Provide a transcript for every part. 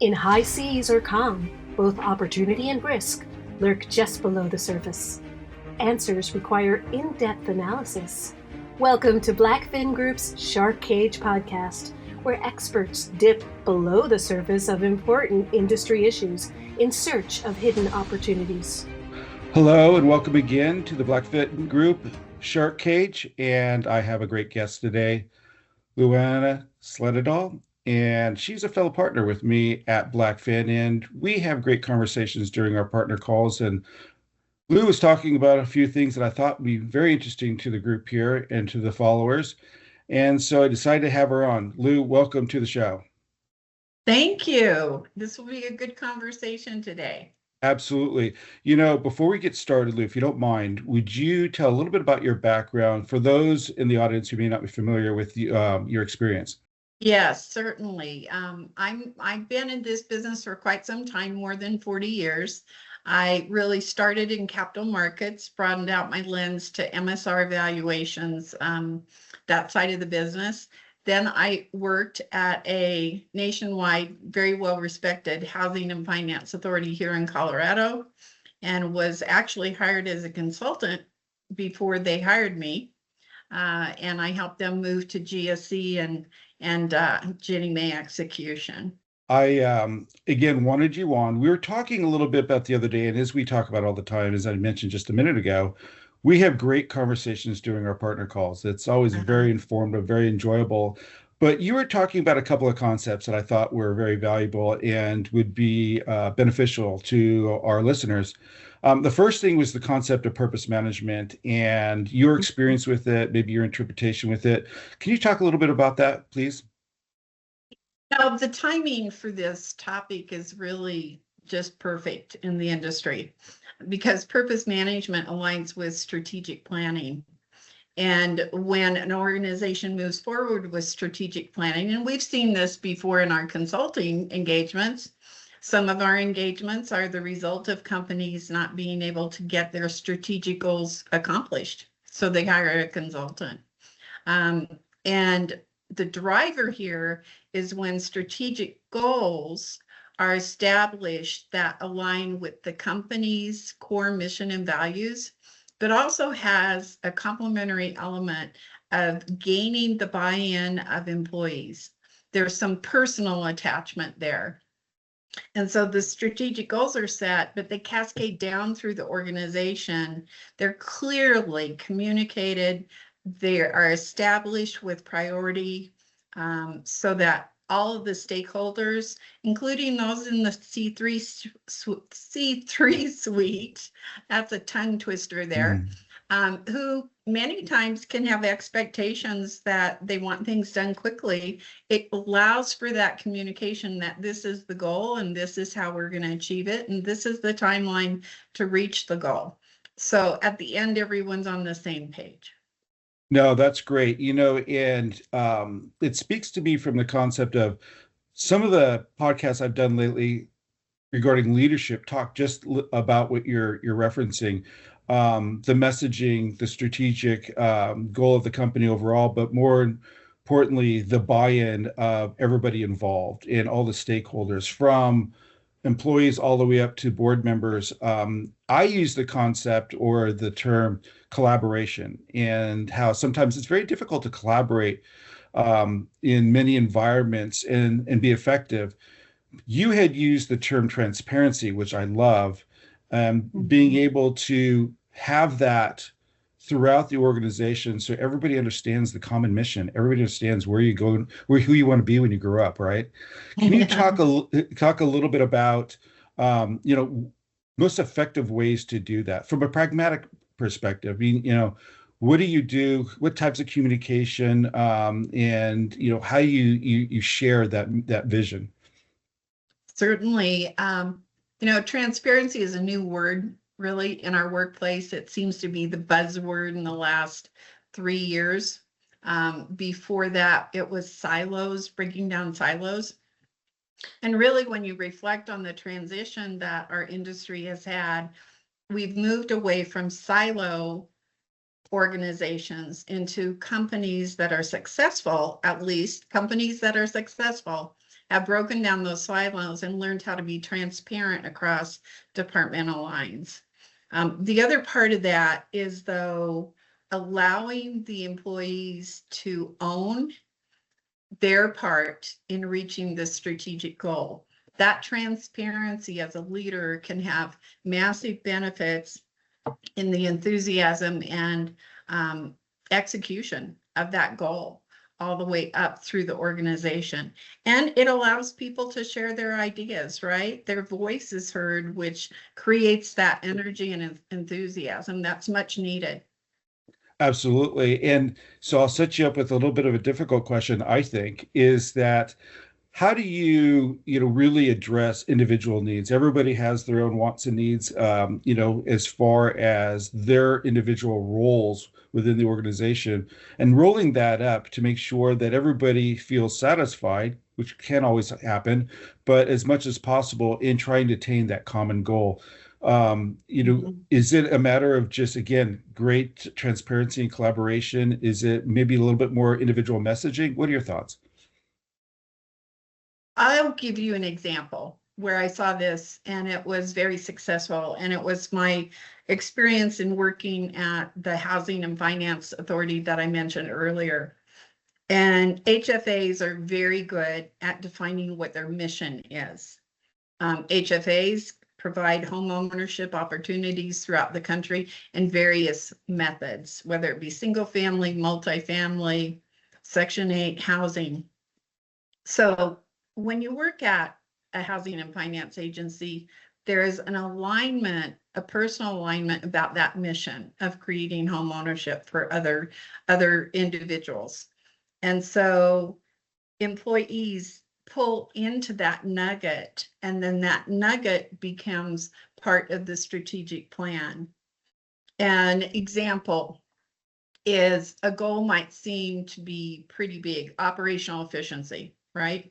In high seas or calm, both opportunity and risk lurk just below the surface. Answers require in-depth analysis. Welcome to Blackfin Group's Shark Cage podcast, where experts dip below the surface of important industry issues in search of hidden opportunities. Hello and welcome again to the Blackfin Group Shark Cage, and I have a great guest today, Luana Slettedahl, and she's a fellow partner with me at Blackfin, and we have great conversations during our partner calls. And Lou was talking about a few things that I thought would be very interesting to the group here and to the followers, and so I decided to have her on. Lou, welcome to the show. Thank you. This will be a good conversation today. Absolutely. Before we get started, Lou, if you don't mind, would you tell a little bit about your background for those in the audience who may not be familiar with your experience? Yes, certainly. I've been in this business for quite some time, more than 40 years. I really started in capital markets, broadened out my lens to MSR valuations, that side of the business. Then I worked at a nationwide, very well-respected housing and finance authority here in Colorado, and was actually hired as a consultant before they hired me. And I helped them move to GSE and Ginnie Mae execution. I, again, wanted you on. We were talking a little bit about the other day, and as we talk about all the time, as I mentioned just a minute ago, we have great conversations during our partner calls. It's always very informative, very enjoyable. But you were talking about a couple of concepts that I thought were very valuable and would be beneficial to our listeners. The first thing was the concept of purpose management and your experience with it, maybe your interpretation with it. Can you talk a little bit about that, please? Now, the timing for this topic is really just perfect in the industry, because purpose management aligns with strategic planning. And when an organization moves forward with strategic planning, and we've seen this before in our consulting engagements, some of our engagements are the result of companies not being able to get their strategic goals accomplished. So they hire a consultant. And the driver here is when strategic goals are established that align with the company's core mission and values, but also has a complementary element of gaining the buy-in of employees. There's some personal attachment there. And so the strategic goals are set, but they cascade down through the organization. They're clearly communicated. They are established with priority, so that all of the stakeholders, including those in the C3 suite, that's a tongue twister there, who many times can have expectations that they want things done quickly. It allows for that communication that this is the goal and this is how we're going to achieve it, and this is the timeline to reach the goal. So at the end, everyone's on the same page. No, that's great. And it speaks to me from the concept of some of the podcasts I've done lately regarding leadership talk just about what you're referencing, the messaging, the strategic goal of the company overall, but more importantly, the buy-in of everybody involved and all the stakeholders, from employees all the way up to board members. I use the concept or the term collaboration, and how sometimes it's very difficult to collaborate in many environments and be effective. You had used the term transparency, which I love, being able to have that throughout the organization, so everybody understands the common mission. Everybody understands where you go, who you want to be when you grow up, right? Can you talk a little bit about most effective ways to do that from a pragmatic perspective? I mean, what do you do? What types of communication, and how you share that vision? Certainly, transparency is a new word, really, in our workplace. It seems to be the buzzword in the last 3 years. Before that, it was silos, breaking down silos. And really, when you reflect on the transition that our industry has had, we've moved away from silo organizations into companies that are successful, at least companies that are successful have broken down those silos and learned how to be transparent across departmental lines. The other part of that is, though, allowing the employees to own their part in reaching the strategic goal. That transparency as a leader can have massive benefits in the enthusiasm and execution of that goal all the way up through the organization. And it allows people to share their ideas, right? Their voice is heard, which creates that energy and enthusiasm that's much needed. Absolutely. And so I'll set you up with a little bit of a difficult question, I think, is that how do you, really address individual needs? Everybody has their own wants and needs, as far as their individual roles within the organization, and rolling that up to make sure that everybody feels satisfied, which can't always happen, but as much as possible in trying to attain that common goal. Is it a matter of just, again, great transparency and collaboration? Is it maybe a little bit more individual messaging? What are your thoughts? I'll give you an example where I saw this and it was very successful. And it was my experience in working at the Housing and Finance Authority that I mentioned earlier. And HFAs are very good at defining what their mission is. HFAs provide home ownership opportunities throughout the country in various methods, whether it be single family, multifamily, Section 8 housing. So when you work at a housing and finance agency, there is an alignment, a personal alignment about that mission of creating home ownership for other individuals. And so employees pull into that nugget, and then that nugget becomes part of the strategic plan. An example is a goal might seem to be pretty big, operational efficiency, right?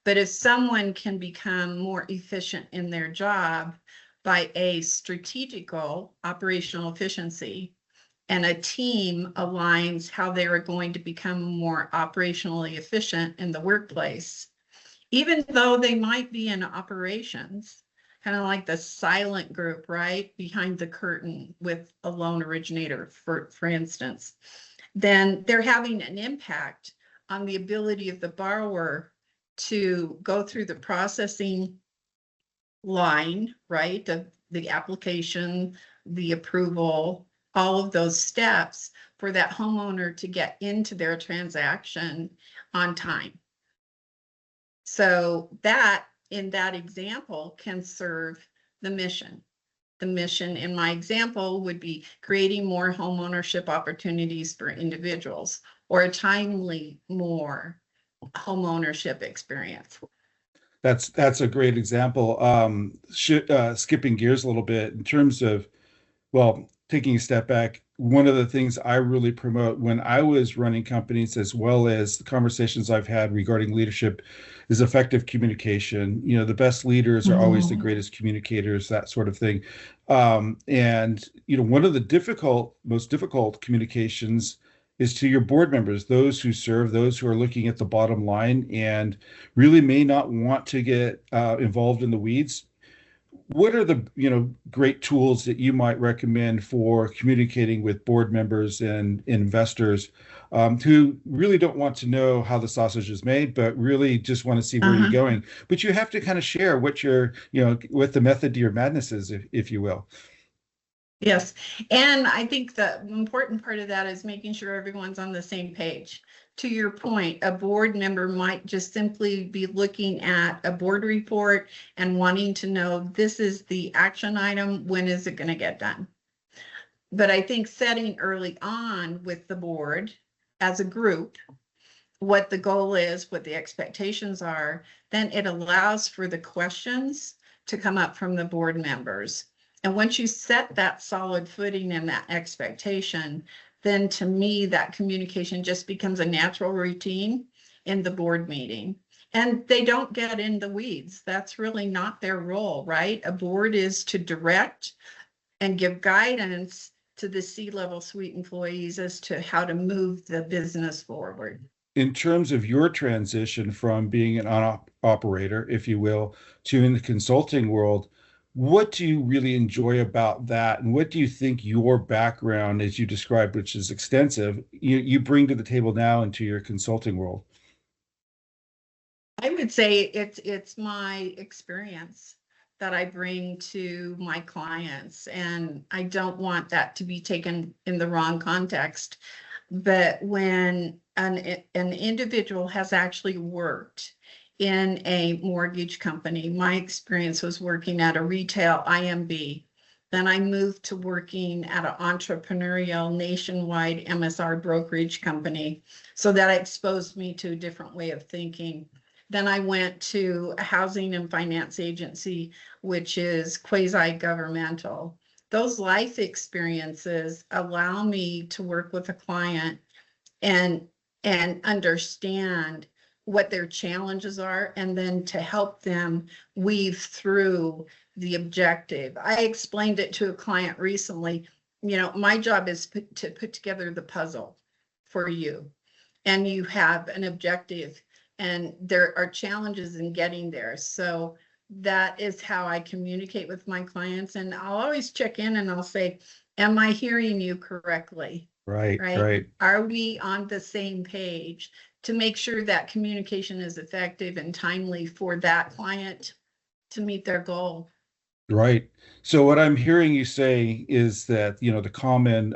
But if someone can become more efficient in their job by a strategic goal, operational efficiency, and a team aligns how they are going to become more operationally efficient in the workplace, even though they might be in operations, kind of like the silent group, right? Behind the curtain with a loan originator, for instance, then they're having an impact on the ability of the borrower to go through the processing line, right? Of the application, the approval, all of those steps for that homeowner to get into their transaction on time. So that, in that example, can serve the mission. The mission in my example would be creating more homeownership opportunities for individuals, or a timely more homeownership experience. That's a great example. Skipping gears a little bit in terms of, well, taking a step back, one of the things I really promote when I was running companies, as well as the conversations I've had regarding leadership, is effective communication. The best leaders are always the greatest communicators, that sort of thing. And one of the most difficult communications is to your board members, those who serve, those who are looking at the bottom line and really may not want to get involved in the weeds. What are the great tools that you might recommend for communicating with board members and investors who really don't want to know how the sausage is made, but really just want to see where you're going? But you have to kind of share what what the method to your madness is, if you will. Yes. And I think the important part of that is making sure everyone's on the same page. To your point, a board member might just simply be looking at a board report and wanting to know, this is the action item, when is it going to get done? But I think setting early on with the board as a group, what the goal is, what the expectations are, then it allows for the questions to come up from the board members. And once you set that solid footing and that expectation, then to me, that communication just becomes a natural routine in the board meeting. And they don't get in the weeds. That's really not their role, right? A board is to direct and give guidance to the C-level suite employees as to how to move the business forward. in terms of your transition from being an operator, if you will, to in the consulting world, what do you really enjoy about that? And what do you think your background, as you described, which is extensive, you bring to the table now into your consulting world? I would say it's my experience that I bring to my clients, and I don't want that to be taken in the wrong context. But when an individual has actually worked in a mortgage company, my experience was working at a retail IMB. Then I moved to working at an entrepreneurial nationwide MSR brokerage company. So that exposed me to a different way of thinking. Then I went to a housing and finance agency, which is quasi-governmental. Those life experiences allow me to work with a client and understand what their challenges are, and then to help them weave through the objective. I explained it to a client recently. My job is to put together the puzzle for you, and you have an objective, and there are challenges in getting there. So that is how I communicate with my clients. And I'll always check in and I'll say, am I hearing you correctly? Right, Right? right, Are we on the same page to make sure that communication is effective and timely for that client to meet their goal? right. So what I'm hearing you say is that, the common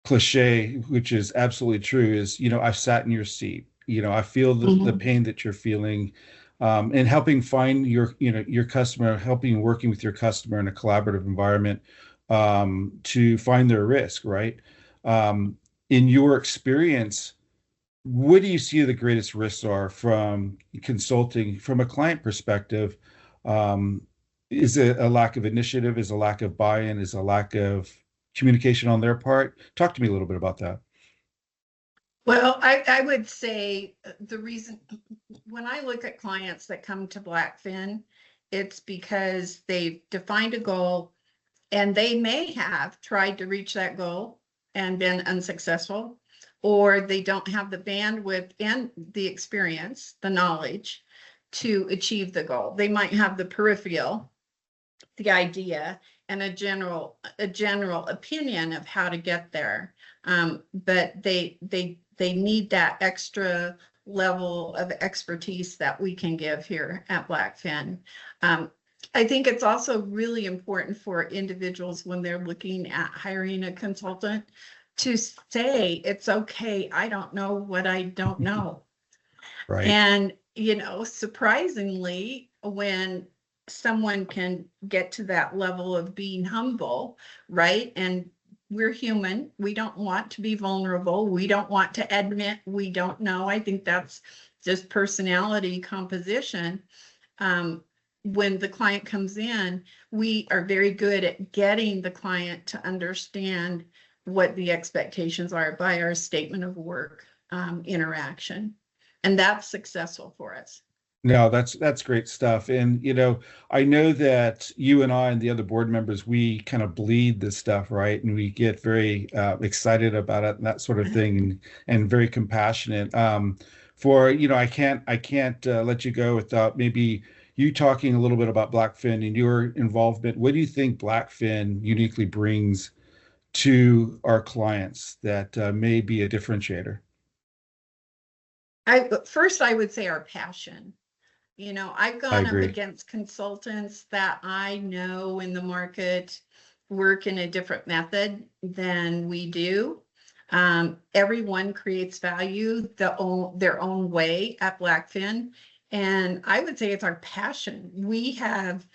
cliche, which is absolutely true, is, I've sat in your seat. I feel the Mhm. pain that you're feeling, and helping find your customer, helping working with your customer in a collaborative environment, to find their risk, right? In your experience, what do you see the greatest risks are from consulting from a client perspective? Um, is it a lack of initiative? Is a lack of buy-in? Is a lack of communication on their part? Talk to me a little bit about that. Well, I would say the reason when I look at clients that come to Blackfin, it's because they've defined a goal and they may have tried to reach that goal and been unsuccessful, or they don't have the bandwidth and the experience, the knowledge to achieve the goal. They might have the peripheral, the idea, and a general opinion of how to get there, but they need that extra level of expertise that we can give here at Blackfin. I think it's also really important for individuals when they're looking at hiring a consultant to say, it's okay, I don't know what I don't know. Right. And, surprisingly, when someone can get to that level of being humble, right? And we're human. We don't want to be vulnerable. We don't want to admit we don't know. I think that's just personality composition. When the client comes in, we are very good at getting the client to understand what the expectations are by our statement of work interaction. And that's successful for us. No, that's great stuff. And I know that you and I and the other board members, we kind of bleed this stuff, right? And we get very excited about it and that sort of thing, and very compassionate. I can't let you go without maybe you talking a little bit about Blackfin and your involvement. What do you think Blackfin uniquely brings to our clients that may be a differentiator? First, I would say our passion. I've I gone up agree. against consultants that I know in the market work in a different method than we do. Everyone creates value their own way at Blackfin. And I would say it's our passion. We have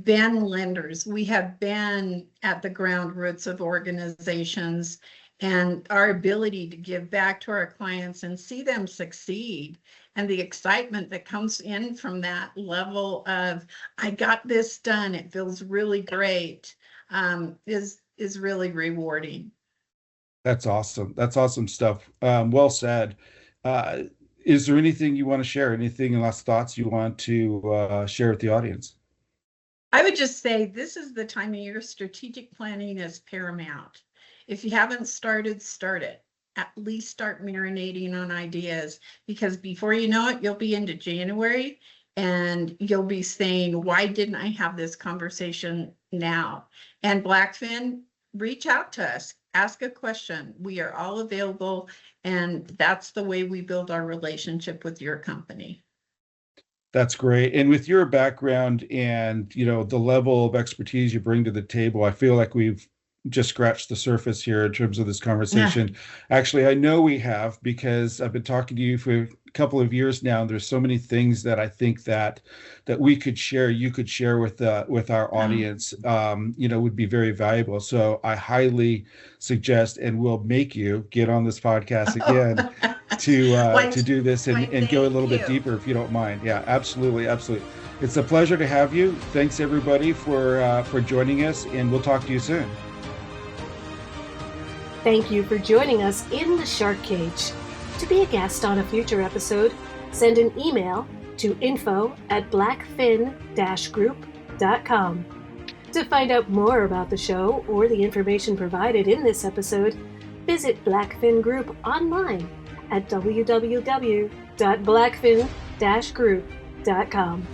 been lenders. We have been at the ground roots of organizations, and our ability to give back to our clients and see them succeed, and the excitement that comes in from that level of, I got this done, it feels really great, is really rewarding. That's awesome. That's awesome stuff. Well said. Uh, is there anything you want to share? Anything, last thoughts you want to share with the audience? I would just say this is the time of year strategic planning is paramount. If you haven't started, start it. at least start marinating on ideas, because before you know it, you'll be into January and you'll be saying, why didn't I have this conversation now? And Blackfin, reach out to us, ask a question. We are all available, and that's the way we build our relationship with your company. That's great. And with your background and, the level of expertise you bring to the table, I feel like we've just scratched the surface here in terms of this conversation. Yeah. Actually, I know we have, because I've been talking to you for a couple of years now. And there's so many things that I think that we could share, you could share with our audience, would be very valuable. So I highly suggest and will make you get on this podcast again to do this and go a little bit deeper, if you don't mind. Yeah, absolutely. Absolutely. It's a pleasure to have you. Thanks everybody for joining us, and we'll talk to you soon. Thank you for joining us in the Shark Cage. To be a guest on a future episode, send an email to info@blackfin-group.com. To find out more about the show or the information provided in this episode, visit Blackfin Group online at www.blackfin-group.com.